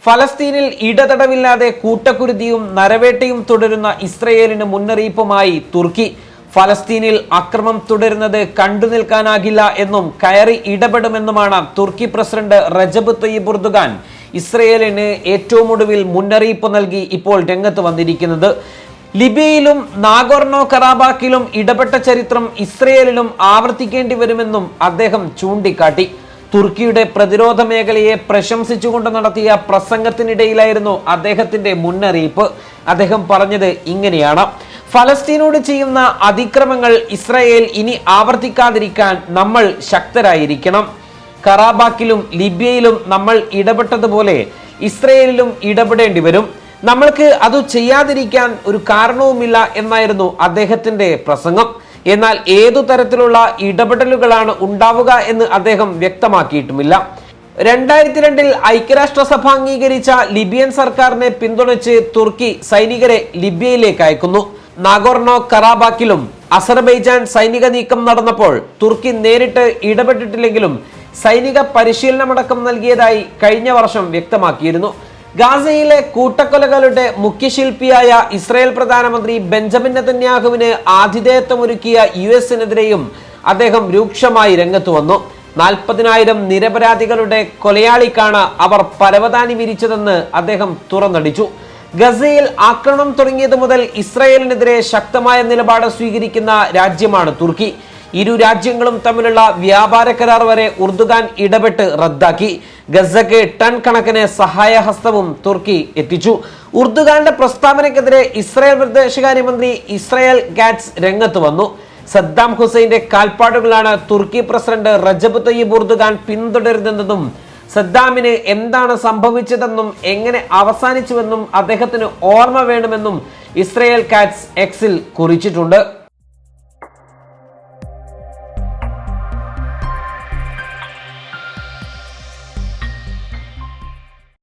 ഫലസ്തീനിൽ ഇടതടവില്ലാതെ കൂട്ടക്കുരുതിയും നരവേട്ടയും തുടരുന്ന ഇസ്രയേലിന് മുന്നറിയിപ്പുമായി തുർക്കി. ഫലസ്തീനിൽ അക്രമം തുടരുന്നത് കണ്ടുനിൽക്കാനാകില്ല എന്നും കയറി ഇടപെടുമെന്നുമാണ് തുർക്കി പ്രസിഡന്റ് റജബ് തയ്യിബ് എർദോഗാൻ ഇസ്രയേലിന് ഏറ്റവും ഒടുവിൽ മുന്നറിയിപ്പ് നൽകി ഇപ്പോൾ രംഗത്ത് വന്നിരിക്കുന്നത്. ലിബിയയിലും നാഗോർണോ കറാബാക്കിലും ഇടപെട്ട ചരിത്രം ഇസ്രയേലിലും ആവർത്തിക്കേണ്ടി വരുമെന്നും അദ്ദേഹം ചൂണ്ടിക്കാട്ടി. തുർക്കിയുടെ പ്രതിരോധ മേഖലയെ പ്രശംസിച്ചുകൊണ്ട് നടത്തിയ പ്രസംഗത്തിനിടയിലായിരുന്നു അദ്ദേഹത്തിന്റെ മുന്നറിയിപ്പ്. അദ്ദേഹം പറഞ്ഞത് ഇങ്ങനെയാണ്: ഫലസ്തീനോട് ചെയ്യുന്ന അതിക്രമങ്ങൾ ഇസ്രായേൽ ഇനി ആവർത്തിക്കാതിരിക്കാൻ നമ്മൾ ശക്തരായിരിക്കണം. കറാബാക്കിലും ലിബിയയിലും നമ്മൾ ഇടപെട്ടതുപോലെ ഇസ്രായേലിലും ഇടപെടേണ്ടി വരും. നമ്മൾക്ക് അത് ചെയ്യാതിരിക്കാൻ ഒരു കാരണവുമില്ല എന്നായിരുന്നു അദ്ദേഹത്തിന്റെ പ്രസംഗം. എന്നാൽ ഏതു തരത്തിലുള്ള ഇടപെടലുകളാണ് ഉണ്ടാവുക എന്ന് അദ്ദേഹം വ്യക്തമാക്കിയിട്ടുമില്ല. 2002 ഐക്യരാഷ്ട്രസഭ അംഗീകരിച്ച ലിബിയൻ സർക്കാരിനെ പിന്തുണച്ച് തുർക്കി സൈനികരെ ലിബിയയിലേക്ക് അയക്കുന്നു. നാഗോർണോ കറാബാക്കിലും അസർബൈജാൻ സൈനിക നീക്കം നടന്നപ്പോൾ തുർക്കി നേരിട്ട് ഇടപെട്ടിട്ടില്ലെങ്കിലും സൈനിക പരിശീലനമടക്കം നൽകിയതായി കഴിഞ്ഞ വർഷം വ്യക്തമാക്കിയിരുന്നു. ഗാസയിലെ കൂട്ടക്കൊലകളുടെ മുഖ്യശില്പിയായ ഇസ്രായേൽ പ്രധാനമന്ത്രി ബെഞ്ചമിൻ നെതന്യാഹുവിന് ആതിഥേയത്വമൊരുക്കിയ US-നെതിരെയും അദ്ദേഹം രൂക്ഷമായി രംഗത്ത് വന്നു. 40,000 നിരപരാധികളുടെ കൊലയാളിക്കാണ് അവർ പരവതാനി വിരിച്ചതെന്ന് അദ്ദേഹം തുറന്നടിച്ചു. ഗസയിൽ ആക്രമണം തുടങ്ങിയത് മുതൽ ഇസ്രായേലിനെതിരെ ശക്തമായ നിലപാട് സ്വീകരിക്കുന്ന രാജ്യമാണ് തുർക്കി. ഇരു രാജ്യങ്ങളും തമ്മിലുള്ള വ്യാപാര കരാർ വരെ എർദോഗാൻ ഇടപെട്ട് റദ്ദാക്കി. ഗസയ്ക്ക് ടൺ കണക്കിന് സഹായഹസ്തവും തുർക്കി എത്തിച്ചു. എർദോഗാന്റെ പ്രസ്താവനയ്ക്കെതിരെ ഇസ്രായേൽ വിദേശകാര്യമന്ത്രി ഇസ്രായേൽ കാറ്റ്സ് രംഗത്ത് വന്നു. സദ്ദാം ഹുസൈന്റെ കാൽപ്പാടുകളാണ് തുർക്കി പ്രസിഡന്റ് റജബ് തയ്യിബ് എർദോഗാൻ പിന്തുടരുന്നതെന്നും സദ്ദാമിന് എന്താണ് സംഭവിച്ചതെന്നും എങ്ങനെ അവസാനിച്ചുവെന്നും അദ്ദേഹത്തിന് ഓർമ്മ വേണമെന്നും ഇസ്രായേൽ കാറ്റ്സ് എക്സിൽ കുറിച്ചിട്ടുണ്ട്.